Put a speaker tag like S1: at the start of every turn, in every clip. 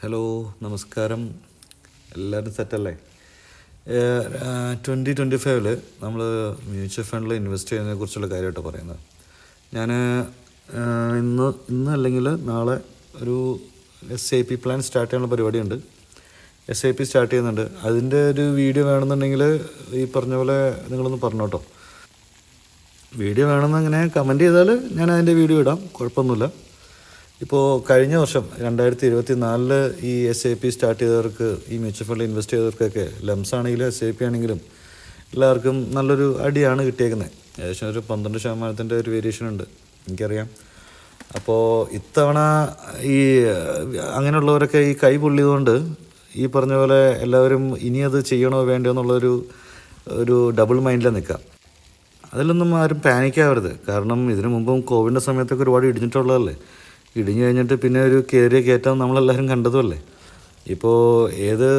S1: Hello, നമസ്കാരം. എല്ലാവരും സെറ്റല്ലേ? 2025 നമ്മൾ മ്യൂച്വൽ ഫണ്ടിൽ ഇൻവെസ്റ്റ് ചെയ്യുന്നതിനെ കുറിച്ചുള്ള കാര്യമായിട്ട് പറയുന്നത്. ഞാൻ ഇന്ന് അല്ലെങ്കിൽ നാളെ ഒരു SIP പ്ലാൻ സ്റ്റാർട്ട് ചെയ്യാനുള്ള പരിപാടിയുണ്ട്. SIP സ്റ്റാർട്ട് ചെയ്യുന്നുണ്ട്. അതിൻ്റെ ഒരു വീഡിയോ വേണമെന്നുണ്ടെങ്കിൽ ഈ പറഞ്ഞ പോലെ നിങ്ങളൊന്ന് പറഞ്ഞു കേട്ടോ. വീഡിയോ വേണമെന്ന് അങ്ങനെ കമൻറ്റ് ചെയ്താൽ ഞാൻ അതിൻ്റെ വീഡിയോ ഇടാം, കുഴപ്പമൊന്നുമില്ല. ഇപ്പോൾ കഴിഞ്ഞ വർഷം 2024 ഈ SIP സ്റ്റാർട്ട് ചെയ്തവർക്ക്, ഈ മ്യൂച്വൽ ഫണ്ടിൽ ഇൻവെസ്റ്റ് ചെയ്തവർക്കൊക്കെ ലംസ് ആണെങ്കിലും SIP ആണെങ്കിലും എല്ലാവർക്കും നല്ലൊരു അടിയാണ് കിട്ടിയേക്കുന്നത്. ഏകദേശം ഒരു 12% ഒരു വേരിയേഷൻ ഉണ്ട്, എനിക്കറിയാം. അപ്പോൾ ഇത്തവണ ഈ അങ്ങനെയുള്ളവരൊക്കെ ഈ കൈ പൊള്ളിയതുകൊണ്ട് ഈ പറഞ്ഞ പോലെ എല്ലാവരും ഇനി അത് ചെയ്യണോ വേണ്ടോ എന്നുള്ളൊരു ഡബിൾ മൈൻഡിൽ നിൽക്കാം. അതിലൊന്നും ആരും പാനിക്കാവരുത്. കാരണം ഇതിനു മുമ്പും കോവിഡിൻ്റെ സമയത്തൊക്കെ ഒരുപാട് ഇടിഞ്ഞിട്ടുള്ളതല്ലേ. ഇടിഞ്ഞു കഴിഞ്ഞിട്ട് പിന്നെ ഒരു കയറിയ കയറ്റം നമ്മളെല്ലാവരും കണ്ടതുമല്ലേ. ഇപ്പോൾ ഏത്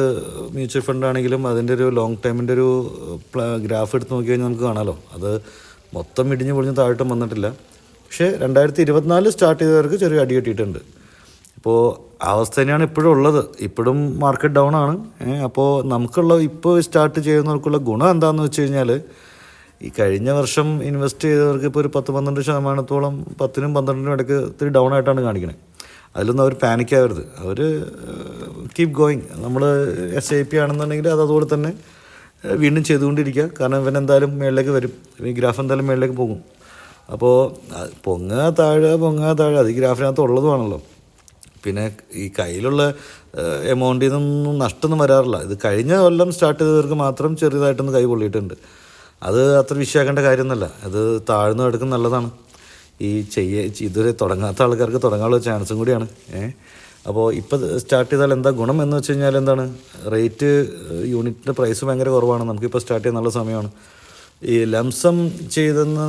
S1: മ്യൂച്വൽ ഫണ്ടാണെങ്കിലും അതിൻ്റെ ഒരു ലോങ് ടൈമിൻ്റെ ഒരു ഗ്രാഫ് എടുത്ത് നോക്കി കഴിഞ്ഞാൽ നമുക്ക് കാണാമല്ലോ. അത് മൊത്തം ഇടിഞ്ഞ് പൊളിഞ്ഞ് താഴോട്ടും വന്നിട്ടില്ല. പക്ഷേ 2024 സ്റ്റാർട്ട് ചെയ്തവർക്ക് ചെറിയ അടി കിട്ടിയിട്ടുണ്ട്. ഇപ്പോൾ അവസ്ഥ തന്നെയാണ് ഇപ്പോഴും ഉള്ളത്. ഇപ്പോഴും മാർക്കറ്റ് ഡൗൺ ആണ്. അപ്പോൾ ഇപ്പോൾ സ്റ്റാർട്ട് ചെയ്യുന്നവർക്കുള്ള ഗുണം എന്താണെന്ന് വെച്ച് കഴിഞ്ഞാൽ, ഈ കഴിഞ്ഞ വർഷം ഇൻവെസ്റ്റ് ചെയ്തവർക്ക് ഇപ്പോൾ ഒരു 10-12%, 10-12 ഇടയ്ക്ക് ഇത്തിരി ഡൗൺ ആയിട്ടാണ് കാണിക്കുന്നത്. അതിലൊന്നും അവർ പാനിക്കാവരുത്. അവർ കീപ് ഗോയിങ്. നമ്മൾ SIP ആണെന്നുണ്ടെങ്കിൽ അതുപോലെ തന്നെ വീണ്ടും ചെയ്തുകൊണ്ടിരിക്കുക. കാരണം ഇവനെന്തായാലും മേളിലേക്ക് വരും, ഈ ഗ്രാഫ് എന്തായാലും മേളിലേക്ക് പോകും. അപ്പോൾ പൊങ്ങുക താഴെ അത് ഈ ഗ്രാഫിനകത്ത് ഉള്ളതുമാണല്ലോ. പിന്നെ ഈ കയ്യിലുള്ള എമൗണ്ടിൽ നിന്നൊന്നും നഷ്ടമൊന്നും വരാറില്ല. ഇത് കഴിഞ്ഞ കൊല്ലം സ്റ്റാർട്ട് ചെയ്തവർക്ക് മാത്രം ചെറിയതായിട്ടൊന്ന് കൈ പൊള്ളിയിട്ടുണ്ട്. അത് അത്ര വിഷയമാക്കേണ്ട കാര്യമൊന്നുമല്ല. അത് താഴ്ന്നു കിടക്കുന്ന നല്ലതാണ്. ഈ ഇതുവരെ തുടങ്ങാത്ത ആൾക്കാർക്ക് തുടങ്ങാനുള്ള ചാൻസും കൂടിയാണ്. അപ്പോൾ ഇപ്പോൾ സ്റ്റാർട്ട് ചെയ്താൽ എന്താ ഗുണം എന്ന് വെച്ച് കഴിഞ്ഞാൽ എന്താണ്, റേറ്റ് യൂണിറ്റിൻ്റെ പ്രൈസ് ഭയങ്കര കുറവാണ്. നമുക്കിപ്പോൾ സ്റ്റാർട്ട് ചെയ്യാൻ നല്ല സമയമാണ്. ഈ ലംസം ചെയ്തെന്ന്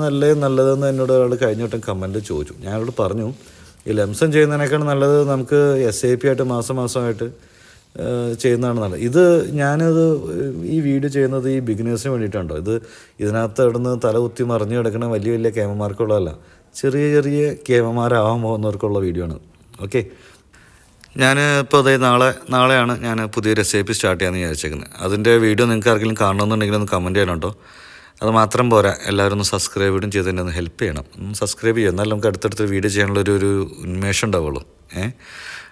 S1: നല്ലതെന്ന് എന്നോട് ഒരാൾ കഴിഞ്ഞ വട്ടം കമൻറ്റ് ചോദിച്ചു. ഞാനോട് പറഞ്ഞു, ഈ ലംസം ചെയ്യുന്നതിനേക്കാൾ നല്ലത് നമുക്ക് SIP ആയിട്ട് മാസമായിട്ട് ചെയ്യുന്നതാണ് നല്ലത്. ഞാനത് ഈ വീഡിയോ ചെയ്യുന്നത് ഈ ബിഗിനേഴ്സിന് വേണ്ടിയിട്ടുണ്ടോ. ഇതിനകത്ത് ഇവിടുന്ന് തലകുത്തി മറിഞ്ഞ് കിടക്കുന്ന വലിയ കേമന്മാർക്കുള്ളതല്ല, ചെറിയ കേമന്മാരാവാൻ പോകുന്നവർക്കുള്ള വീഡിയോ ആണ്. ഓക്കെ, ഞാൻ ഇപ്പോൾ നാളെയാണ് ഞാൻ പുതിയൊരു SIP സ്റ്റാർട്ട് ചെയ്യാമെന്ന് വിചാരിച്ചേക്കുന്നത്. അതിൻ്റെ വീഡിയോ നിങ്ങൾക്ക് ആർക്കെങ്കിലും കാണണമെന്നുണ്ടെങ്കിൽ ഒന്ന് കമൻറ്റ് ചെയ്യണം കേട്ടോ. അത് മാത്രം പോരാ, എല്ലാവരും ഒന്ന് സബ്സ്ക്രൈബും ചെയ്ത് തന്നെ ഒന്ന് ഹെൽപ്പ് ചെയ്യണം. സബ്സ്ക്രൈബ് ചെയ്യുക, എന്നാലും നമുക്ക് അടുത്തടുത്ത് വീഡിയോ ചെയ്യാനുള്ളൊരു ഉന്മേഷം ഉണ്ടാവുള്ളൂ.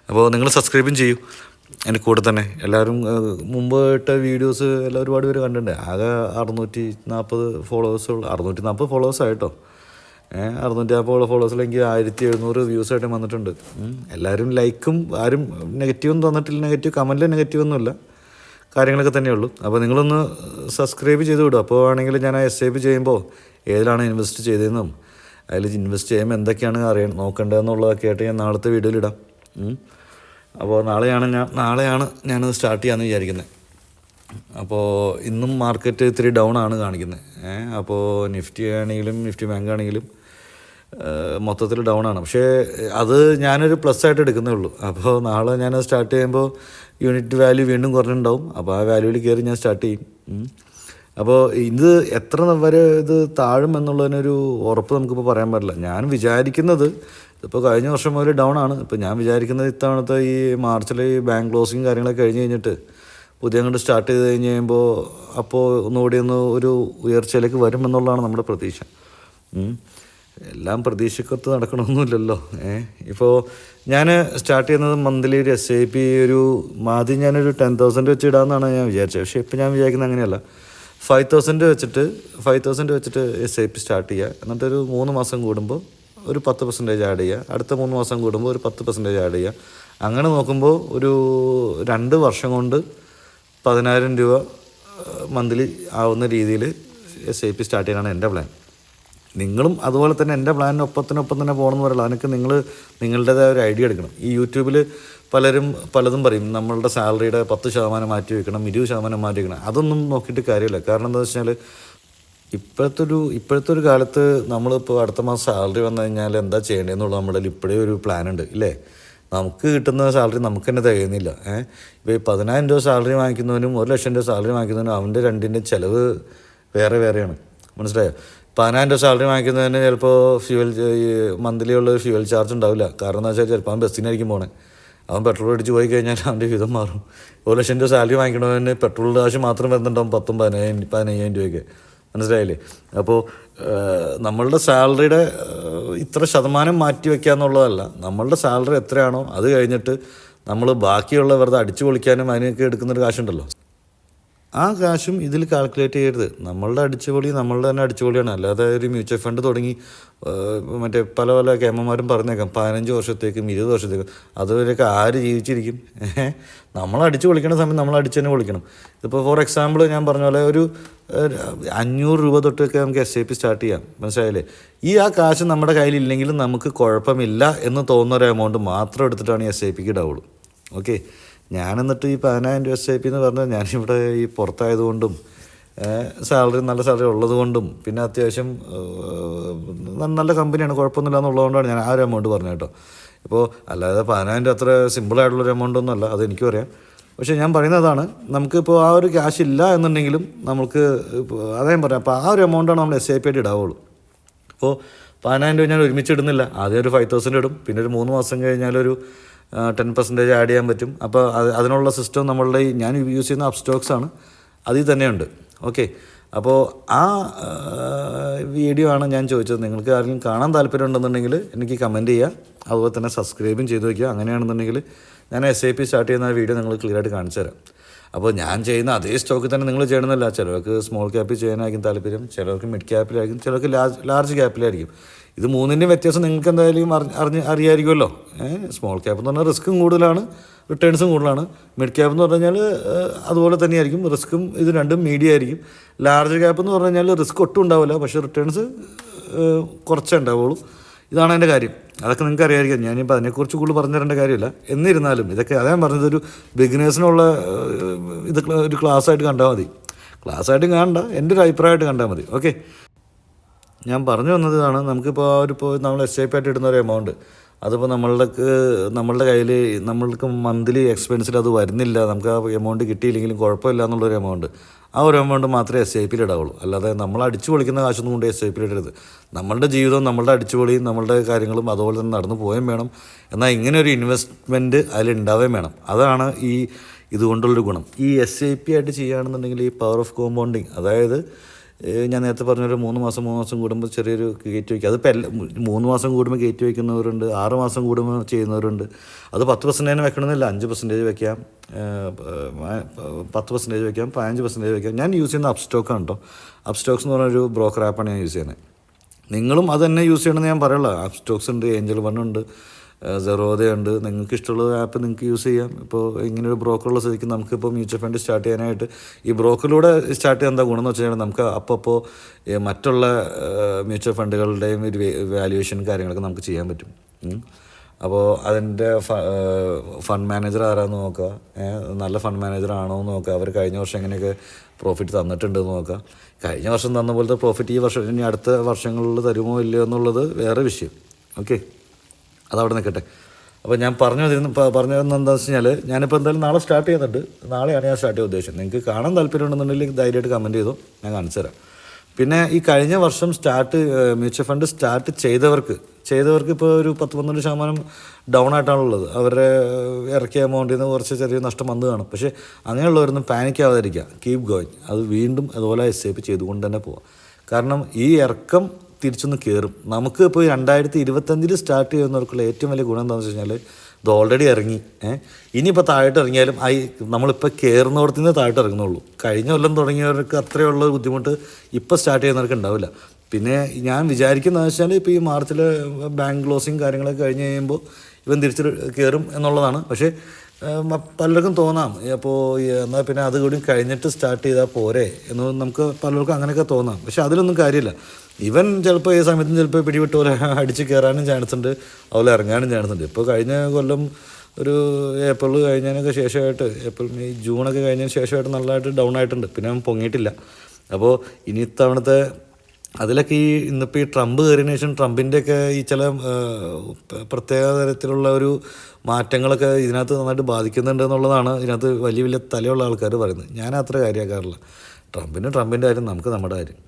S1: അപ്പോൾ നിങ്ങൾ സബ്സ്ക്രൈബും ചെയ്യൂ. അതിൻ്റെ കൂടെ തന്നെ എല്ലാവരും മുമ്പ് ഇട്ട വീഡിയോസ് എല്ലാം ഒരുപാട് പേര് കണ്ടിട്ടുണ്ട്. ആകെ 640 ഫോളോവേഴ്സുള്ള 640 ഫോളോവേഴ്സായിട്ടോ. 640 ഫോളോവേഴ്സിൽ എനിക്ക് 1700 വ്യൂസായിട്ട് വന്നിട്ടുണ്ട്. എല്ലാവരും ലൈക്കും, ആരും നെഗറ്റീവൊന്നും തന്നിട്ടില്ല. കമൻറ്റിൽ നെഗറ്റീവൊന്നുമില്ല, കാര്യങ്ങളൊക്കെ തന്നെയുള്ളൂ. അപ്പോൾ നിങ്ങളൊന്ന് സബ്സ്ക്രൈബ് ചെയ്ത് വിടും. അപ്പോൾ ആണെങ്കിൽ ഞാൻ SIP ചെയ്യുമ്പോൾ ഏതിലാണ് ഇൻവെസ്റ്റ് ചെയ്തതെന്നും അതിൽ ഇൻവെസ്റ്റ് ചെയ്യുമ്പോൾ എന്തൊക്കെയാണ് നോക്കേണ്ടതെന്നുള്ളതൊക്കെ ആയിട്ട് ഞാൻ നാളത്തെ വീഡിയോയിലിടാം. അപ്പോൾ നാളെയാണ് ഞാനത് സ്റ്റാർട്ട് ചെയ്യാമെന്ന് വിചാരിക്കുന്നത്. അപ്പോൾ ഇന്നും മാർക്കറ്റ് ഇത്തിരി ഡൗൺ ആണ് കാണിക്കുന്നത്. അപ്പോൾ നിഫ്റ്റി ആണെങ്കിലും നിഫ്റ്റി ബാങ്ക് ആണെങ്കിലും മൊത്തത്തിൽ ഡൗൺ ആണ്. പക്ഷേ അത് ഞാനൊരു പ്ലസ് ആയിട്ട് എടുക്കുന്നേ ഉള്ളൂ. അപ്പോൾ നാളെ ഞാനത് സ്റ്റാർട്ട് ചെയ്യുമ്പോൾ യൂണിറ്റ് വാല്യൂ വീണ്ടും കുറഞ്ഞിട്ടുണ്ടാവും. അപ്പോൾ ആ വാല്യൂവിൽ കയറി ഞാൻ സ്റ്റാർട്ട് ചെയ്യും. അപ്പോൾ ഇത് എത്ര വരെ ഇത് താഴും എന്നുള്ളതിനൊരു ഉറപ്പ് നമുക്കിപ്പോൾ പറയാൻ പറ്റില്ല. ഞാൻ വിചാരിക്കുന്നത്, ഇപ്പോൾ കഴിഞ്ഞ വർഷം മുതൽ ഡൗൺ ആണ്. ഇപ്പോൾ ഞാൻ വിചാരിക്കുന്നത് ഇത്തവണത്തെ ഈ മാർച്ചിൽ ഈ ബാങ്ക് ക്ലോസിങ് കാര്യങ്ങളൊക്കെ കഴിഞ്ഞ് കഴിഞ്ഞിട്ട് പുതിയ അങ്ങോട്ട് സ്റ്റാർട്ട് ചെയ്ത് കഴിയുമ്പോൾ അപ്പോൾ ഒന്നുകൂടി ഒരു ഉയർച്ചയിലേക്ക് വരുമെന്നുള്ളതാണ് നമ്മുടെ പ്രതീക്ഷ. എല്ലാം പ്രതീക്ഷക്കൊത്ത് നടക്കണമെന്നില്ലല്ലോ. ഇപ്പോൾ ഞാൻ സ്റ്റാർട്ട് ചെയ്യുന്നത് മന്ത്ലി ഒരു SIP ആദ്യം ഞാനൊരു 10,000 വെച്ച് ഇടാമെന്നാണ് ഞാൻ വിചാരിച്ചത്. പക്ഷേ ഇപ്പോൾ ഞാൻ വിചാരിക്കുന്നത് അങ്ങനെയല്ല. 5,000 വെച്ചിട്ട് SIP സ്റ്റാർട്ട് ചെയ്യുക. എന്നിട്ടൊരു 3 മാസം കൂടുമ്പോൾ ഒരു 10% ആഡ് ചെയ്യുക. അടുത്ത 3 മാസം കൂടുമ്പോൾ ഒരു 10% ആഡ് ചെയ്യുക. അങ്ങനെ നോക്കുമ്പോൾ ഒരു 2 വർഷം കൊണ്ട് 10,000 രൂപ മന്ത്ലി ആവുന്ന രീതിയിൽ SIP സ്റ്റാർട്ട് ചെയ്യാനാണ് എൻ്റെ പ്ലാൻ. നിങ്ങളും അതുപോലെ തന്നെ എൻ്റെ പ്ലാനിനൊപ്പം തന്നെ പോകണമെന്ന് പറയില്ല. അതിനൊക്കെ നിങ്ങളുടേതായ ഒരു ഐഡിയ എടുക്കണം. ഈ യൂട്യൂബിൽ പലതും പറയും, നമ്മളുടെ സാലറിയുടെ 10% മാറ്റി വയ്ക്കണം, 20% മാറ്റി വയ്ക്കണം. അതൊന്നും നോക്കിയിട്ട് കാര്യമില്ല. കാരണം എന്താണെന്ന് വെച്ചാൽ ഇപ്പോഴത്തെ ഒരു കാലത്ത് നമ്മളിപ്പോൾ അടുത്ത മാസം സാലറി വന്നു കഴിഞ്ഞാൽ എന്താ ചെയ്യേണ്ടതെന്നുള്ളത് നമ്മുടെ ഇപ്പോഴേ ഒരു പ്ലാൻ ഉണ്ട്, ഇല്ലേ? നമുക്ക് കിട്ടുന്ന സാലറി നമുക്ക് തന്നെ തികയുന്നില്ല. ഇപ്പോൾ ഈ 10,000 രൂപ സാലറി വാങ്ങിക്കുന്നവനും 1,00,000 രൂപ സാലറി വാങ്ങിക്കുന്നവനും അവൻ്റെ രണ്ടിൻ്റെ ചിലവ് വേറെയാണ്. മനസ്സിലായോ? 10,000 രൂപ സാലറി വാങ്ങിക്കുന്നതിന് ചിലപ്പോൾ മന്ത്ലി ഉള്ള ഫ്യൂവൽ ചാർജ് ഉണ്ടാവില്ല. കാരണം എന്താ വെച്ചാൽ ചിലപ്പോൾ ബസ്സിനായിരിക്കും പോണേ. അവൻ പെട്രോൾ അടിച്ച് പോയി കഴിഞ്ഞാൽ അവൻ്റെ വിധം മാറും. 1,00,000 രൂപ സാലറി വാങ്ങിക്കണവന് പെട്രോൾ കാശ് മാത്രം വരുന്നുണ്ടാവും 10,000-15,000 രൂപയ്ക്ക്. മനസ്സിലായില്ലേ? അപ്പോൾ നമ്മളുടെ സാലറിയുടെ ഇത്ര ശതമാനം മാറ്റി വയ്ക്കുക എന്നുള്ളതല്ല, നമ്മളുടെ സാലറി എത്രയാണോ അത് കഴിഞ്ഞിട്ട് നമ്മൾ ബാക്കിയുള്ള വെറുതെ അടിച്ചു പൊളിക്കാനും അതിനൊക്കെ എടുക്കുന്നൊരു കാശുണ്ടല്ലോ, ആ കാശും ഇതിൽ കാൽക്കുലേറ്റ് ചെയ്യരുത്. നമ്മളുടെ അടിച്ചുപൊളി നമ്മളുടെ തന്നെ അടിച്ചുപൊളിയാണ്. അല്ലാതെ ഒരു മ്യൂച്വൽ ഫണ്ട് തുടങ്ങി മറ്റേ പല പല കേമന്മാരും പറഞ്ഞേക്കാം 15 വർഷത്തേക്കും 20 വർഷത്തേക്കും, അതുവരെയൊക്കെ ആര് ജീവിച്ചിരിക്കും? നമ്മൾ അടിച്ചു പൊളിക്കണ സമയം നമ്മൾ അടിച്ചു തന്നെ പൊളിക്കണം. ഇതിപ്പോൾ ഫോർ എക്സാമ്പിൾ ഞാൻ പറഞ്ഞ പോലെ ഒരു 500 രൂപ തൊട്ടൊക്കെ നമുക്ക് SIP സ്റ്റാർട്ട് ചെയ്യാം. മനസ്സിലായില്ലേ? ആ കാശ് നമ്മുടെ കയ്യിലില്ലെങ്കിലും നമുക്ക് കുഴപ്പമില്ല എന്ന് തോന്നുന്ന ഒരു എമൗണ്ട് മാത്രം എടുത്തിട്ടാണ് ഈ SIPക്ക് ഇടാവുള്ളൂ. ഓക്കെ, ഞാനെന്നിട്ട് ഈ 10,000 രൂപ SIP എന്ന് പറഞ്ഞാൽ ഞാനിവിടെ ഈ പുറത്തായതുകൊണ്ടും സാലറി നല്ല സാലറി ഉള്ളത് കൊണ്ടും പിന്നെ അത്യാവശ്യം നല്ല കമ്പനിയാണ്, കുഴപ്പമൊന്നുമില്ല എന്നുള്ളതുകൊണ്ടാണ് ഞാൻ ആ ഒരു എമൗണ്ട് പറഞ്ഞു കേട്ടോ. ഇപ്പോൾ അല്ലാതെ 10,000 രൂപ അത്ര സിമ്പിളായിട്ടുള്ളൊരു എമൗണ്ട് ഒന്നും അല്ല, അതെനിക്കും അറിയാം. പക്ഷേ ഞാൻ പറയുന്നതാണ്, നമുക്കിപ്പോൾ ആ ഒരു ക്യാഷ് ഇല്ല എന്നുണ്ടെങ്കിലും നമുക്ക് അതേം പറയാം, അപ്പോൾ ആ ഒരു എമൗണ്ടാണ് നമ്മൾ SIP ആയിട്ട് ഇടാവുള്ളൂ. ഇപ്പോൾ 10,000 രൂപ ഞാൻ ഒരുമിച്ച് ഇടുന്നില്ല, ആദ്യം ഒരു 5,000 ഇടും, പിന്നെ ഒരു 3 മാസം കഴിഞ്ഞാലൊരു 10% ആഡ് ചെയ്യാൻ പറ്റും. അപ്പോൾ അതിനുള്ള സിസ്റ്റം നമ്മളുടെ ഞാൻ യൂസ് ചെയ്യുന്ന അപ്സ്റ്റോക്സ് ആണ്, അതിൽ തന്നെയുണ്ട്. ഓക്കെ, അപ്പോൾ ആ വീഡിയോ ആണ് ഞാൻ ചോദിച്ചത്. നിങ്ങൾക്ക് ആരെങ്കിലും കാണാൻ താല്പര്യം ഉണ്ടെന്നുണ്ടെങ്കിൽ എനിക്ക് കമൻറ്റ് ചെയ്യുക, അതുപോലെ തന്നെ സബ്സ്ക്രൈബും ചെയ്ത് വയ്ക്കുക. അങ്ങനെയാണെന്നുണ്ടെങ്കിൽ ഞാൻ SIP സ്റ്റാർട്ട് ചെയ്യുന്ന വീഡിയോ നിങ്ങൾ ക്ലിയർ ആയിട്ട് കാണിച്ചു തരാം. അപ്പോൾ ഞാൻ ചെയ്യുന്ന അതേ സ്റ്റോക്കിൽ തന്നെ നിങ്ങൾ ചെയ്യണമെന്നില്ല. ചിലർക്ക് സ്മോൾ ക്യാപ്പിൽ ചെയ്യാനായിരിക്കും താല്പര്യം, ചിലർക്ക് മിഡ് ക്യാപ്പിലായിരിക്കും, ചിലർക്ക് ലാർജ് ക്യാപ്പിലായിരിക്കും. ഇത് മൂന്നിൻ്റെയും വ്യത്യാസം നിങ്ങൾക്ക് എന്തായാലും അറിയാമായിരിക്കുമല്ലോ. സ്മോൾ ക്യാപ്പ് എന്ന് പറഞ്ഞാൽ റിസ്ക്കും കൂടുതലാണ്, റിട്ടേൺസും കൂടുതലാണ്. മിഡ് ക്യാപ്പ് എന്ന് പറഞ്ഞു കഴിഞ്ഞാൽ അതുപോലെ തന്നെയായിരിക്കും, റിസ്ക്കും ഇത് രണ്ടും മീഡിയം ആയിരിക്കും. ലാർജ് ക്യാപ്പ് എന്ന് പറഞ്ഞു കഴിഞ്ഞാൽ റിസ്ക് ഒട്ടും ഉണ്ടാവില്ല, പക്ഷേ റിട്ടേൺസ് കുറച്ചേ ഉണ്ടാവുള്ളൂ. ഇതാണ് എൻ്റെ കാര്യം. അതൊക്കെ നിങ്ങൾക്ക് അറിയാമായിരിക്കും, ഞാനിപ്പോൾ അതിനെക്കുറിച്ച് കൂടുതൽ പറഞ്ഞു തരേണ്ട കാര്യമില്ല. എന്നിരുന്നാലും ഇതൊക്കെ അതാണ് പറഞ്ഞത്, ഒരു ബിഗിനേഴ്സിനുള്ള ഇത് ഒരു ക്ലാസ്സായിട്ട് കണ്ടാൽ മതി. ക്ലാസ്സായിട്ട് കാണണ്ട, എൻ്റെ ഒരു അഭിപ്രായമായിട്ട് കണ്ടാൽ മതി. ഓക്കെ, ഞാൻ പറഞ്ഞു വന്നത് ഇതാണ്. നമുക്കിപ്പോൾ നമ്മൾ SIP ആയിട്ട് ഇടുന്ന ഒരു എമൗണ്ട്, അതിപ്പോൾ നമ്മളുടെ കയ്യിൽ നമ്മൾക്ക് മന്ത്ലി എക്സ്പെൻസിൽ അത് വരുന്നില്ല, നമുക്ക് ആ എമൗണ്ട് കിട്ടിയില്ലെങ്കിലും കുഴപ്പമില്ല എന്നുള്ളൊരു എമൗണ്ട്, ആ ഒരു എമൗണ്ട് മാത്രമേ SIPയിൽ ഇടാവുള്ളൂ. അല്ലാതെ നമ്മൾ അടിച്ചു പൊളിക്കുന്ന കാശൊന്നും കൊണ്ട് SIPയിൽ ഇടരുത്. നമ്മളുടെ ജീവിതവും നമ്മളുടെ അടിച്ചുപൊളിയും നമ്മളുടെ കാര്യങ്ങളും അതുപോലെ തന്നെ നടന്നു പോവുകയും വേണം. എന്നാൽ ഇങ്ങനെ ഒരു ഇൻവെസ്റ്റ്മെൻറ്റ് അതിലുണ്ടാവുകയും വേണം. അതാണ് ഇതുകൊണ്ടുള്ളൊരു ഗുണം. ഈ SIP ആയിട്ട് ചെയ്യുകയാണെന്നുണ്ടെങ്കിൽ ഈ പവർ ഓഫ് കോമ്പൗണ്ടിങ്, അതായത് ഞാൻ നേരത്തെ പറഞ്ഞൊരു 3 മാസം കൂടുമ്പോൾ ചെറിയൊരു കയറ്റി വയ്ക്കുക. അതിപ്പോൾ 3 മാസം കൂടുമ്പോൾ കയറ്റി വയ്ക്കുന്നവരുണ്ട്, 6 മാസം കൂടുമ്പോൾ ചെയ്യുന്നവരുണ്ട്. അത് 10% വെക്കണമെന്നില്ല, 5% വെക്കാം, 10% വെക്കാം, 15% വെക്കാം. ഞാൻ യൂസ് ചെയ്യുന്ന അപ്സ്റ്റോക്കാണ് കേട്ടോ. അപ്സ്റ്റോക്സ് എന്ന് പറഞ്ഞൊരു ബ്രോക്കർ ആപ്പാണ് ഞാൻ യൂസ് ചെയ്യുന്നത്. നിങ്ങളും അത് തന്നെ യൂസ് ചെയ്യണമെന്ന് ഞാൻ പറയുള്ളൂ. അപ്സ്റ്റോക്സ് ഉണ്ട്, ഏഞ്ചൽ വൺ ഉണ്ട്, സെറോദയുണ്ട്. നിങ്ങൾക്ക് ഇഷ്ടമുള്ള ആപ്പ് നിങ്ങൾക്ക് യൂസ് ചെയ്യാം. ഇപ്പോൾ ഇങ്ങനൊരു ബ്രോക്കറുള്ള സ്ഥിതിക്ക് നമുക്കിപ്പോൾ മ്യൂച്വൽ ഫണ്ട് സ്റ്റാർട്ട് ചെയ്യാനായിട്ട് ഈ ബ്രോക്കറിലൂടെ സ്റ്റാർട്ട് ചെയ്യാൻ എന്താ ഗുണമെന്ന് വെച്ച് കഴിഞ്ഞാൽ നമുക്ക് അപ്പോൾ മറ്റുള്ള മ്യൂച്വൽ ഫണ്ടുകളുടെയും ഒരു വാല്യുവേഷൻ കാര്യങ്ങളൊക്കെ നമുക്ക് ചെയ്യാൻ പറ്റും. അപ്പോൾ അതിൻ്റെ ഫണ്ട് മാനേജർ ആരാന്ന് നോക്കുക, നല്ല ഫണ്ട് മാനേജർ ആണോ എന്ന് നോക്കുക, അവർ കഴിഞ്ഞ വർഷം എങ്ങനെയൊക്കെ പ്രോഫിറ്റ് തന്നിട്ടുണ്ടെന്ന് നോക്കുക. കഴിഞ്ഞ വർഷം തന്ന പോലത്തെ പ്രോഫിറ്റ് ഈ വർഷം ഇനി അടുത്ത വർഷങ്ങളിൽ തരുമോ ഇല്ലയോ എന്നുള്ളത് വേറെ വിഷയം. ഓക്കെ, അതവിടെ നിൽക്കട്ടെ. അപ്പോൾ ഞാൻ പറഞ്ഞു എന്താണെന്ന് വെച്ച് കഴിഞ്ഞാൽ, ഞാനിപ്പോൾ എന്തായാലും നാളെ സ്റ്റാർട്ട് ചെയ്യുന്നുണ്ട്. നാളെയാണ് ഞാൻ സ്റ്റാർട്ട് ചെയ്യാൻ ഉദ്ദേശിച്ചത്. നിങ്ങൾക്ക് കാണാൻ താല്പര്യം ഉണ്ടെന്നുണ്ടെങ്കിൽ ധൈര്യമായിട്ട് കമൻറ്റ് ചെയ്തോ, ഞാൻ കാണിച്ചു തരാം. പിന്നെ ഈ കഴിഞ്ഞ വർഷം മ്യൂച്വൽ ഫണ്ട് സ്റ്റാർട്ട് ചെയ്തവർക്ക് ഇപ്പോൾ ഒരു 10-12% ഡൗൺ ആയിട്ടാണുള്ളത്. അവരുടെ ഇറക്കിയ എമൗണ്ടിൽ നിന്ന് കുറച്ച് ചെറിയ നഷ്ടം വന്നു കാണും. പക്ഷേ അങ്ങനെയുള്ളവരൊന്നും പാനിക് ആവാതിരിക്കുക, കീപ് ഗോയിങ്. അത് വീണ്ടും അതുപോലെ SIP ചെയ്തുകൊണ്ട് തന്നെ പോവാം. കാരണം ഈ ഇറക്കം തിരിച്ചൊന്ന് കയറും. നമുക്ക് ഇപ്പോൾ 2025 സ്റ്റാർട്ട് ചെയ്യുന്നവർക്കുള്ള ഏറ്റവും വലിയ ഗുണം എന്താണെന്ന് വെച്ച് കഴിഞ്ഞാൽ, ഇത് ഓൾറെഡി ഇറങ്ങി. ഇനിയിപ്പോൾ താഴോട്ട് ഇറങ്ങിയാലും നമ്മളിപ്പോൾ കയറുന്നിടത്തു നിന്ന് താഴോട്ട് ഇറങ്ങുന്നുള്ളൂ. കഴിഞ്ഞ കൊല്ലം തുടങ്ങിയവർക്ക് അത്രയുള്ള ബുദ്ധിമുട്ട് ഇപ്പോൾ സ്റ്റാർട്ട് ചെയ്യുന്നവർക്ക് ഉണ്ടാവില്ല. പിന്നെ ഞാൻ വിചാരിക്കുന്നതെന്ന് വെച്ചാൽ, ഇപ്പോൾ ഈ മാർച്ചിൽ ബാങ്ക് ക്ലോസിങ് കാര്യങ്ങളൊക്കെ കഴിഞ്ഞ് കഴിയുമ്പോൾ ഇവൻ തിരിച്ച് കയറും എന്നുള്ളതാണ്. പക്ഷേ പലർക്കും തോന്നാം, അപ്പോൾ എന്നാൽ പിന്നെ അതുകൂടി കഴിഞ്ഞിട്ട് സ്റ്റാർട്ട് ചെയ്താൽ പോരെ എന്ന് നമുക്ക് പലർക്കും അങ്ങനെയൊക്കെ തോന്നാം. പക്ഷെ അതിലൊന്നും കാര്യമില്ല. ഇവൻ ചിലപ്പോൾ ഈ സമയത്തും ചിലപ്പോൾ പിടിവിട്ട് പോലെ അടിച്ച് കയറാനും ചാൻസ് ഉണ്ട്, അതുപോലെ ഇറങ്ങാനും ചാൻസ് ഉണ്ട്. ഇപ്പോൾ കഴിഞ്ഞ കൊല്ലം ഒരു ഏപ്രിൽ കഴിഞ്ഞതിനൊക്കെ ശേഷമായിട്ട്, ഏപ്രിൽ മെയ് ജൂണൊക്കെ കഴിഞ്ഞതിന് ശേഷമായിട്ട് നല്ലതായിട്ട് ഡൗൺ ആയിട്ടുണ്ട്. പിന്നെ അവൻ പൊങ്ങിയിട്ടില്ല. അപ്പോൾ ഇനി ഇത്തവണത്തെ അതിലൊക്കെ ഇന്നിപ്പോൾ ഈ ട്രംപ് കയറിയതിനു ശേഷം ട്രംപിൻ്റെയൊക്കെ ഈ ചില പ്രത്യേക തരത്തിലുള്ള ഒരു മാറ്റങ്ങളൊക്കെ ഇതിനകത്ത് നന്നായിട്ട് ബാധിക്കുന്നുണ്ട് എന്നുള്ളതാണ് ഇതിനകത്ത് വലിയ വലിയ തലയുള്ള ആൾക്കാർ പറയുന്നത്. ഞാൻ അത്ര കാര്യമാക്കാറില്ല. ട്രംപിൻ്റെ കാര്യം, നമുക്ക് നമ്മുടെ കാര്യം.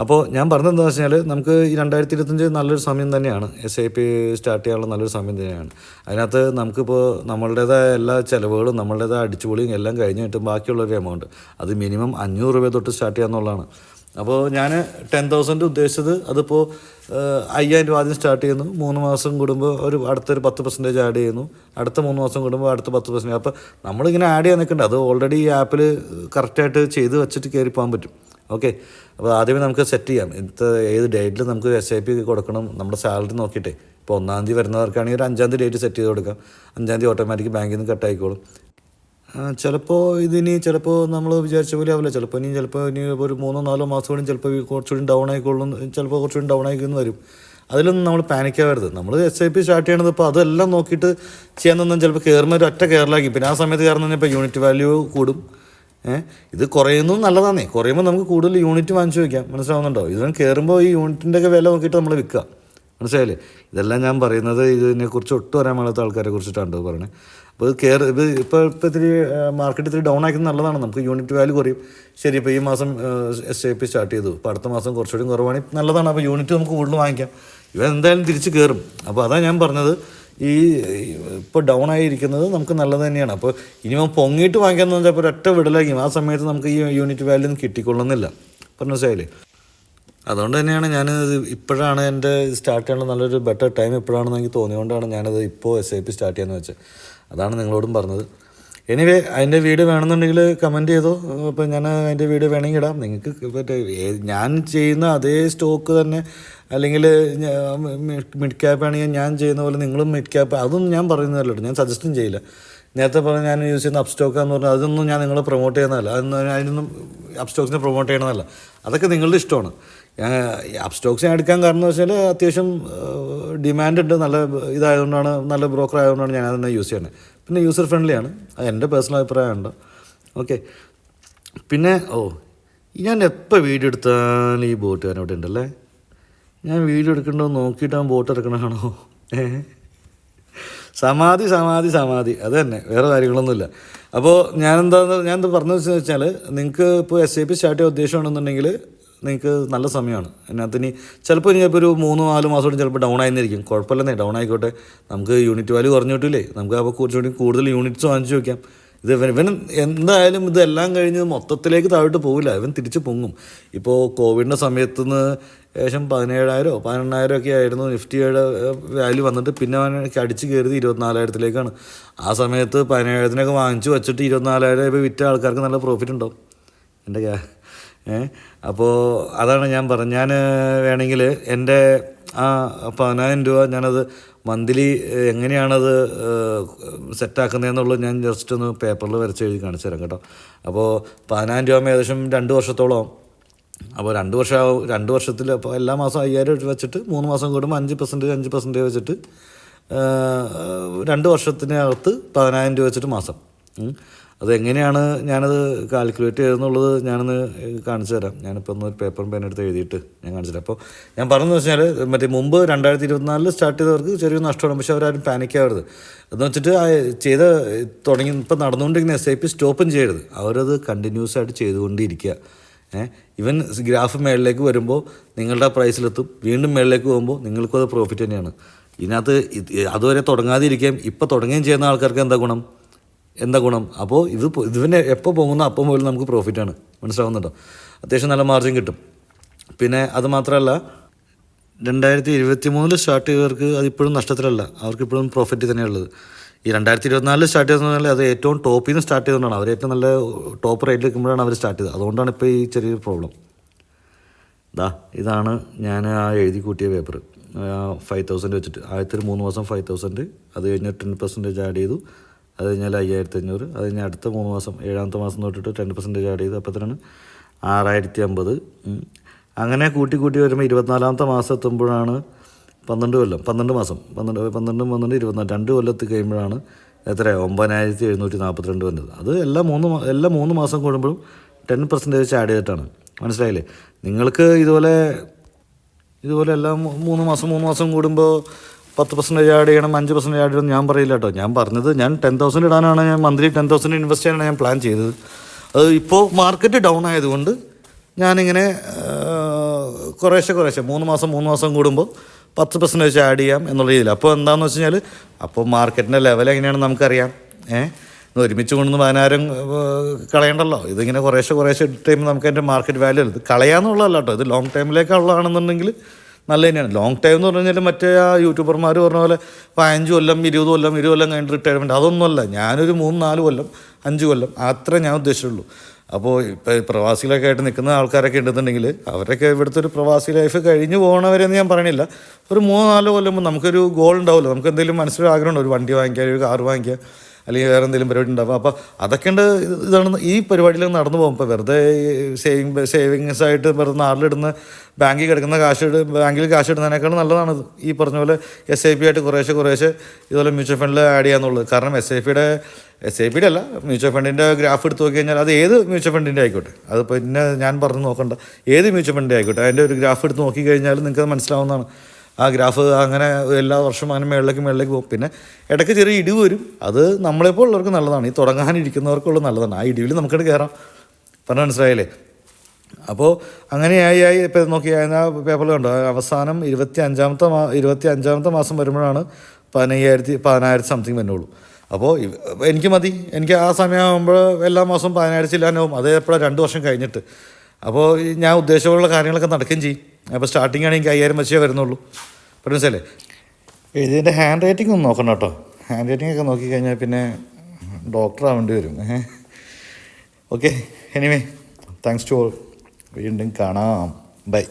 S1: അപ്പോൾ ഞാൻ പറഞ്ഞതെന്താ വെച്ചാൽ നമുക്ക് ഈ 2025 നല്ലൊരു സമയം തന്നെയാണ്. SIP സ്റ്റാർട്ട് ചെയ്യാനുള്ള നല്ലൊരു സമയം തന്നെയാണ്. അതിനകത്ത് നമുക്കിപ്പോൾ നമ്മളുടേതായ എല്ലാ ചിലവുകളും നമ്മളുടേതായ അടിച്ചുപൊളിയും എല്ലാം കഴിഞ്ഞ് കിട്ടും ബാക്കിയുള്ളൊരു എമൗണ്ട് അത് മിനിമം 500 രൂപ തൊട്ട് സ്റ്റാർട്ട് ചെയ്യാന്നുള്ളതാണ്. അപ്പോൾ ഞാൻ 10,000 ഉദ്ദേശിച്ചത് അതിപ്പോൾ 5,000 രൂപ ആദ്യം സ്റ്റാർട്ട് ചെയ്യുന്നു. 3 മാസം കൂടുമ്പോൾ അടുത്തൊരു 10% ആഡ് ചെയ്യുന്നു. അടുത്ത 3 മാസം കൂടുമ്പോൾ അടുത്ത 10%. അപ്പോൾ നമ്മളിങ്ങനെ ആഡ് ചെയ്യാൻ നിൽക്കണ്ട, അത് ഓൾറെഡി ഈ ആപ്പിൽ കറക്റ്റായിട്ട് ചെയ്ത് വെച്ചിട്ട് കയറി പോകാൻ പറ്റും. ഓക്കെ, അപ്പോൾ ആദ്യമേ നമുക്ക് സെറ്റ് ചെയ്യാം ഏത് ഡേറ്റിൽ നമുക്ക് SIP കൊടുക്കണം. നമ്മുടെ സാലറി നോക്കിയിട്ടേ ഇപ്പോൾ 1-ാം തീയതി വരുന്നവർക്കാണെങ്കിൽ ഒരു 5-ാം തീയതി ഡേറ്റ് സെറ്റ് ചെയ്ത് കൊടുക്കാം. 5-ാം തീയതി ഓട്ടോമാറ്റിക് ബാങ്കിൽ നിന്ന് കട്ടായിക്കോളും. ചിലപ്പോൾ ചിലപ്പോൾ നമ്മൾ വിചാരിച്ച പോലെ ആവില്ല. ചിലപ്പോൾ ഇനി ഒരു 3-4 മാസം കൂടി ചിലപ്പോൾ കുറച്ചുകൂടി ഡൗൺ ആയിക്കോളും, ചിലപ്പോൾ കുറച്ചുകൂടി ഡൗൺ ആയിക്കൊന്ന് വരും. അതിലൊന്നും നമ്മൾ പാനിക്കാവരുത്. നമ്മൾ SIP സ്റ്റാർട്ട് ചെയ്യണത് ഇപ്പോൾ അതെല്ലാം നോക്കിയിട്ട് ചെയ്യാൻ നിന്നാൽ ചിലപ്പോൾ കയറുമ്പോൾ ഒരു ഒറ്റ കയറലാക്കി, പിന്നെ ആ സമയത്ത് കയറുന്ന ഇപ്പോൾ യൂണിറ്റ് വാല്യൂ കൂടും. ഇത് കുറയുന്നത് നല്ലതാണേ. കുറയുമ്പോൾ നമുക്ക് കൂടുതൽ യൂണിറ്റ് വാങ്ങിച്ചു വയ്ക്കാം. മനസ്സിലാവുന്നുണ്ടോ? ഇതിന് കയറുമ്പോൾ ഈ യൂണിറ്റിൻ്റെയൊക്കെ വില നോക്കിയിട്ട് നമ്മൾ വിൽക്കുക. മനസ്സിലായില്ലേ? ഇതെല്ലാം ഞാൻ പറയുന്നത് ഇതിനെക്കുറിച്ച് ഒട്ടും അറിയാൻ പാടാത്ത ആൾക്കാരെ കുറിച്ചിട്ടാണ് പറയുന്നത്. അപ്പോൾ ഇത് ഇപ്പോൾ ഇത്തിരി മാർക്കറ്റ് ഇത്തിരി ഡൗൺ ആക്കുന്നത് നല്ലതാണ്. നമുക്ക് യൂണിറ്റ് വാല്യൂ കുറയും. ശരി, ഇപ്പോൾ ഈ മാസം SIP സ്റ്റാർട്ട് ചെയ്തു, അപ്പോൾ അടുത്ത മാസം കുറച്ചുകൂടി കുറവാണെങ്കിൽ നല്ലതാണ്. അപ്പോൾ യൂണിറ്റ് നമുക്ക് കൂടുതൽ വാങ്ങിക്കാം. ഇവ എന്തായാലും തിരിച്ച് കയറും. അപ്പോൾ അതാണ് ഞാൻ പറഞ്ഞത്, ഈ ഇപ്പോൾ ഡൗൺ ആയിരിക്കുന്നത് നമുക്ക് നല്ലത് തന്നെയാണ്. അപ്പോൾ ഇനിയും പൊങ്ങിയിട്ട് വാങ്ങിക്കാമെന്ന് വെച്ചാൽ ഇപ്പോൾ ഒരൊറ്റ വിടലായിരിക്കും. ആ സമയത്ത് നമുക്ക് ഈ യൂണിറ്റ് വാല്യൂ ഒന്നും കിട്ടിക്കൊള്ളുന്നില്ല. മനസ്സിലായില്ലേ? അതുകൊണ്ട് തന്നെയാണ് ഞാനിത് ഇപ്പോഴാണ് എൻ്റെ സ്റ്റാർട്ട് ചെയ്യാനുള്ള നല്ലൊരു ബെറ്റർ ടൈം ഇപ്പോഴാണെന്ന് എനിക്ക് തോന്നിയതുകൊണ്ടാണ് ഞാനത് ഇപ്പോൾ SIP സ്റ്റാർട്ട് ചെയ്യാമെന്ന് വെച്ചത്. അതാണ് നിങ്ങളോടും പറഞ്ഞത്. എനിവേ, അതിൻ്റെ വീഡിയോ വേണമെന്നുണ്ടെങ്കിൽ കമൻറ്റ് ചെയ്തോ. അപ്പോൾ ഞാൻ അതിൻ്റെ വീഡിയോ വേണമെങ്കിൽ ഇടാം. നിങ്ങൾക്ക് മറ്റേ ഞാൻ ചെയ്യുന്ന അതേ സ്റ്റോക്ക് തന്നെ, അല്ലെങ്കിൽ മിഡ് ക്യാപ്പ് ആണെങ്കിൽ ഞാൻ ചെയ്യുന്ന പോലെ നിങ്ങളും മിഡ് ക്യാപ്പ്, അതൊന്നും ഞാൻ പറയുന്നതല്ലോ, ഞാൻ സജസ്റ്റും ചെയ്യില്ല. നേരത്തെ പറഞ്ഞാൽ ഞാൻ യൂസ് ചെയ്യുന്ന അപ്സ്റ്റോക്കാന്ന് പറഞ്ഞാൽ അതൊന്നും ഞാൻ നിങ്ങളെ പ്രൊമോട്ട് ചെയ്യുന്നതല്ല. അതിനൊന്നും അപ്സ്റ്റോക്സിനെ പ്രൊമോട്ട് ചെയ്യണമെന്നല്ല. അതൊക്കെ നിങ്ങളുടെ ഇഷ്ടമാണ്. ഞാൻ അപ്സ്റ്റോക്സ് ഞാൻ എടുക്കാൻ കാരണം എന്ന് വെച്ചാൽ അത്യാവശ്യം ഡിമാൻഡ് ഉണ്ട്, നല്ല ഇതായതുകൊണ്ടാണ്, നല്ല ബ്രോക്കർ ആയതുകൊണ്ടാണ് ഞാൻ അതിനെ യൂസ് ചെയ്യുന്നത്. പിന്നെ യൂസർ ഫ്രണ്ട്ലിയാണ്, അത് എൻ്റെ പേഴ്സണൽ അഭിപ്രായമുണ്ട്. ഓക്കെ, പിന്നെ ഞാൻ എപ്പോൾ വീഡിയോ എടുത്താലും ഈ ബോട്ടുകാരൻ ഇവിടെ ഉണ്ടല്ലേ. ഞാൻ വീഡിയോ എടുക്കണ്ടോ നോക്കിയിട്ട് ബോട്ട് ഇറക്കണമാണോ? സമാധി അത് തന്നെ, വേറെ കാര്യങ്ങളൊന്നുമില്ല. അപ്പോൾ ഞാനെന്താ പറഞ്ഞതെന്ന് വെച്ചാൽ, നിങ്ങൾക്ക് ഇപ്പോൾ SIP സ്റ്റാർട്ട് ചെയ്യാൻ ഉദ്ദേശമാണെന്നുണ്ടെങ്കിൽ നിങ്ങൾക്ക് നല്ല സമയമാണ്. അതിനകത്ത് ചിലപ്പോൾ ഒരു 3-4 മാസം കൊണ്ട് ചിലപ്പോൾ ഡൗൺ ആയിരുന്നിരിക്കും. കുഴപ്പമില്ലെന്നേ, ഡൗൺ ആയിക്കോട്ടെ. നമുക്ക് യൂണിറ്റ് വാല്യൂ കുറഞ്ഞു കിട്ടില്ലേ, നമുക്ക് അപ്പോൾ കുറച്ചുകൂടി കൂടുതൽ യൂണിറ്റ്സ് വാങ്ങിച്ചു വയ്ക്കാം. ഇവൻ എന്തായാലും ഇതെല്ലാം കഴിഞ്ഞ് മൊത്തത്തിലേക്ക് താഴോട്ട് പോകില്ല, ഇവൻ തിരിച്ച് പൊങ്ങും. ഇപ്പോൾ കോവിഡിൻ്റെ സമയത്ത് നിന്ന് ഏകദേശം 17,000 18,000 ഒക്കെ ആയിരുന്നു നിഫ്റ്റിയുടെ വാല്യൂ വന്നിട്ട്, പിന്നെ അവനൊക്കെ അടിച്ച് കയറിയത് 24,000-ലേക്കാണ്. ആ സമയത്ത് 17,000-ത്തിനൊക്കെ വാങ്ങിച്ചു വെച്ചിട്ട് 24,000 ഇപ്പോൾ വിറ്റ ആൾക്കാർക്ക് നല്ല പ്രോഫിറ്റ് ഉണ്ടാവും. എൻ്റെ അപ്പോൾ അതാണ് ഞാൻ പറഞ്ഞത്. ഞാൻ വേണമെങ്കിൽ എൻ്റെ ആ 10,000 രൂപ ഞാനത് മന്ത്ലി എങ്ങനെയാണത് സെറ്റാക്കുന്നതെന്നുള്ളത് ഞാൻ ജസ്റ്റ് ഒന്ന് പേപ്പറിൽ വരച്ച് എഴുതി കാണിച്ചു തരാം കേട്ടോ. അപ്പോൾ 10,000 രൂപ ഏകദേശം 2 വർഷത്തോളം. അപ്പോൾ 2 വർഷത്തിൽ അപ്പോൾ എല്ലാ മാസം 5,000 വെച്ചിട്ട് 3 മാസം കൂടുമ്പോൾ 5% വെച്ചിട്ട് 2 വർഷത്തിനകത്ത് 10,000 രൂപ വെച്ചിട്ട് മാസം. അതെങ്ങനെയാണ് ഞാനത് കാൽക്കുലേറ്റ് ചെയ്തെന്നുള്ളത് ഞാനൊന്ന് കാണിച്ചു തരാം. ഞാനിപ്പോൾ ഒന്ന് ഒരു പേപ്പറും പേനെടുത്ത് എഴുതിയിട്ട് ഞാൻ കാണിച്ചു തരാം. അപ്പോൾ ഞാൻ പറഞ്ഞതെന്ന് വെച്ചാൽ, മറ്റേ മുമ്പ് 2024 സ്റ്റാർട്ട് ചെയ്തവർക്ക് ചെറിയ നഷ്ടമാണ്, പക്ഷേ അവരാരും പാനിക്കാവരുത്. എന്ന് വെച്ചിട്ട് തുടങ്ങി ഇപ്പോൾ നടന്നുകൊണ്ടിരിക്കുന്ന SIP സ്റ്റോപ്പും ചെയ്യരുത്. അവരത് കണ്ടിന്യൂസ് ആയിട്ട് ചെയ്തുകൊണ്ടിരിക്കുക. ഇവൻ ഗ്രാഫ് മേളിലേക്ക് വരുമ്പോൾ നിങ്ങളുടെ പ്രൈസിലെത്തും, വീണ്ടും മേളിലേക്ക് പോകുമ്പോൾ നിങ്ങൾക്കും അത് പ്രോഫിറ്റ് തന്നെയാണ്. ഇതിനകത്ത് അതുവരെ തുടങ്ങാതിരിക്കുകയും ഇപ്പോൾ തുടങ്ങുകയും ചെയ്യുന്ന ആൾക്കാർക്ക് എന്താ ഗുണം? അപ്പോൾ ഇതിനെ എപ്പോൾ പോകുന്നോ അപ്പം പോലും നമുക്ക് പ്രോഫിറ്റാണ്. മനസ്സിലാവുന്നുണ്ടോ? അത്യാവശ്യം നല്ല മാർജിൻ കിട്ടും. പിന്നെ അത് മാത്രമല്ല, 2023 സ്റ്റാർട്ട് ചെയ്തവർക്ക് അതിപ്പോഴും നഷ്ടത്തിലല്ല, അവർക്കിപ്പോഴും പ്രോഫിറ്റ് തന്നെയുള്ളത്. ഈ 2024 സ്റ്റാർട്ട് ചെയ്തെന്ന് അത് ഏറ്റവും ടോപ്പിൽ നിന്ന് സ്റ്റാർട്ട് ചെയ്തുകൊണ്ടാണ്. അവർ ഏറ്റവും നല്ല ടോപ്പ് റേറ്റിൽ നിൽക്കുമ്പോഴാണ് അവർ സ്റ്റാർട്ട് ചെയ്തത്. അതുകൊണ്ടാണ് ഇപ്പോൾ ഈ ചെറിയൊരു പ്രോബ്ലം. ഇതാണ് ഞാൻ എഴുതി കൂട്ടിയ പേപ്പർ. 5,000 വെച്ചിട്ട് ആദ്യത്തെ 3 മാസം 5,000, അത് കഴിഞ്ഞ് 10% ആഡ് ചെയ്തു, അത് കഴിഞ്ഞാൽ 5,500, അത് കഴിഞ്ഞാൽ അടുത്ത 3 മാസം 7-ാമത്തെ മാസം തൊട്ടിട്ട് 10% ആഡ് ചെയ്തു, അപ്പോൾ തന്നെ 6,050. അങ്ങനെ കൂട്ടി വരുമ്പോൾ 24-ാമത്തെ മാസം എത്തുമ്പോഴാണ് 12 മാസം 2 കൊല്ലത്ത് കഴിയുമ്പോഴാണ് എത്ര 9,742 വരുന്നത്. അത് എല്ലാ 3 മാസം കൂടുമ്പോഴും 10% ആഡ് ചെയ്തിട്ടാണ്. മനസ്സിലായില്ലേ? നിങ്ങൾക്ക് ഇതുപോലെ എല്ലാ 3 മാസം കൂടുമ്പോൾ 10% ആഡ് ചെയ്യണം, 5% ആഡ് ചെയ്യണം ഞാൻ പറയില്ല കേട്ടോ. ഞാൻ പറഞ്ഞത്, ഞാൻ 10,000 ഇടാനാണ്, ഞാൻ മന്ത്ലി 10,000 ഇൻവെസ്റ്റ് ചെയ്യാനാണ് ഞാൻ പ്ലാൻ ചെയ്തത്. അത് ഇപ്പോൾ മാർക്കറ്റ് ഡൗൺ ആയതുകൊണ്ട് ഞാനിങ്ങനെ കുറേശ്ശെ 3 മാസം കൂടുമ്പോൾ 10% ആഡ് ചെയ്യാം എന്നുള്ള രീതിയിൽ. അപ്പോൾ എന്താണെന്ന് വെച്ച് കഴിഞ്ഞാൽ അപ്പോൾ മാർക്കറ്റിൻ്റെ ലെവൽ എങ്ങനെയാണെന്ന് നമുക്കറിയാം. ഒരുമിച്ച് കൊണ്ടുവന്ന് 10,000 കളയണ്ടല്ലോ. ഇതിങ്ങനെ കുറേശ്ശെ ഇട്ട് കഴിയുമ്പോൾ നമുക്ക് അതിൻ്റെ മാർക്കറ്റ് വാല്യൂ ഇത് കളയാന്നുള്ളതല്ല കേട്ടോ. ഇത് ലോങ് ടൈമിലേക്കുള്ളതാണെന്നുണ്ടെങ്കിൽ നല്ല തന്നെയാണ്. ലോങ് ടൈം എന്ന് പറഞ്ഞു കഴിഞ്ഞാൽ മറ്റേ ആ യൂട്യൂബർമാർ പറഞ്ഞ പോലെ 15 കൊല്ലം 20 കൊല്ലം കഴിഞ്ഞിട്ട് റിട്ടയർമെൻറ്റ് അതൊന്നുമല്ല. ഞാനൊരു 3-4 കൊല്ലം 5 കൊല്ലം അത്ര ഞാൻ ഉദ്ദേശിച്ചുള്ളൂ. അപ്പോൾ ഇപ്പോൾ പ്രവാസികളൊക്കെ ആയിട്ട് നിൽക്കുന്ന ആൾക്കാരൊക്കെ ഉണ്ടെന്നുണ്ടെങ്കിൽ അവരൊക്കെ ഇവിടുത്തെ ഒരു പ്രവാസി ലൈഫ് കഴിഞ്ഞ് പോകണവരെന്ന് ഞാൻ പറയണില്ല. ഒരു 3-4 കൊല്ലം നമുക്കൊരു ഗോൾ ഉണ്ടാവുമല്ലോ. നമുക്ക് എന്തെങ്കിലും മനസ്സിലൊരു ആഗ്രഹമുണ്ട്, ഒരു വണ്ടി വാങ്ങിക്കുക, ഒരു കാർ വാങ്ങിക്കുക, അല്ലെങ്കിൽ വേറെ എന്തെങ്കിലും പരിപാടി ഉണ്ടാവും. അപ്പോൾ അതൊക്കെ ഉണ്ട്. ഇതാണ് ഈ പരിപാടിയിലൊക്കെ നടന്നു പോകും. ഇപ്പോൾ വെറുതെ സേവിങ്സ് ആയിട്ട് വെറുതെ നാട്ടിലിടുന്ന ബാങ്കിൽ കിടക്കുന്ന ബാങ്കിൽ കാശ് ഇടുന്നതിനേക്കാൾ നല്ലതാണ് ഈ പറഞ്ഞ പോലെ SIP ആയിട്ട് കുറേശ്ശെ ഇതുപോലെ മ്യൂച്വൽ ഫണ്ടിൽ ആഡ് ചെയ്യാന്നുള്ളത്. കാരണം SIP അല്ല, മ്യൂച്വൽ ഫണ്ടിൻ്റെ ഗ്രാഫ് എടുത്ത് നോക്കി കഴിഞ്ഞാൽ അത് ഏത് മ്യൂച്വൽ ഫണ്ടിൻ്റെ ആയിക്കോട്ടെ, അത് പിന്നെ ഞാൻ പറഞ്ഞു നോക്കണ്ട, ഏത് മ്യൂച്വൽ ഫണ്ടിൻ്റെ ആയിക്കോട്ടെ, അതിൻ്റെ ഒരു ഗ്രാഫ് എടുത്ത് നോക്കി കഴിഞ്ഞാൽ നിങ്ങൾക്ക് അത് മനസ്സിലാവുന്നതാണ്. ആ ഗ്രാഫ് അങ്ങനെ എല്ലാ വർഷവും അങ്ങനെ മേളിലേക്ക് പോകും. പിന്നെ ഇടയ്ക്ക് ചെറിയ ഇടിവ് വരും. അത് നമ്മളെപ്പോൾ ഉള്ളവർക്ക് നല്ലതാണ്, ഈ തുടങ്ങാനിരിക്കുന്നവർക്കുള്ള നല്ലതാണ്. ആ ഇടിവിൽ നമുക്കത് കയറാം. പറഞ്ഞാൽ മനസ്സിലായില്ലേ? അപ്പോൾ അങ്ങനെയായി ഇപ്പോൾ നോക്കി ആ പേപ്പറിൽ കണ്ടോ, അവസാനം 25-ാമത്തെ മാസം വരുമ്പോഴാണ് 15,000 സംതിങ് വരുന്നുള്ളൂ. അപ്പോൾ എനിക്ക് മതി, എനിക്ക് ആ സമയമാകുമ്പോൾ എല്ലാ മാസവും 10,000 ചില്ലാനാവും. അത് എപ്പോഴാണ് 2 വർഷം കഴിഞ്ഞിട്ട്. അപ്പോൾ ഞാൻ ഉദ്ദേശമുള്ള കാര്യങ്ങളൊക്കെ നടക്കുകയും ചെയ്യും. അപ്പോൾ സ്റ്റാർട്ടിങ് ആണെങ്കിൽ 5,000 വെച്ചേ വരുന്നുള്ളൂ. മനസ്സിലല്ലേ? ഇതിൻ്റെ ഹാൻഡ് റൈറ്റിംഗ് ഒന്ന് നോക്കണം കേട്ടോ. ഹാൻഡ് റൈറ്റിംഗ് ഒക്കെ നോക്കിക്കഴിഞ്ഞാൽ പിന്നെ ഡോക്ടർ ആവേണ്ടി വരും. Okay, anyway thanks to all. വീണ്ടും കാണാം. ബൈ.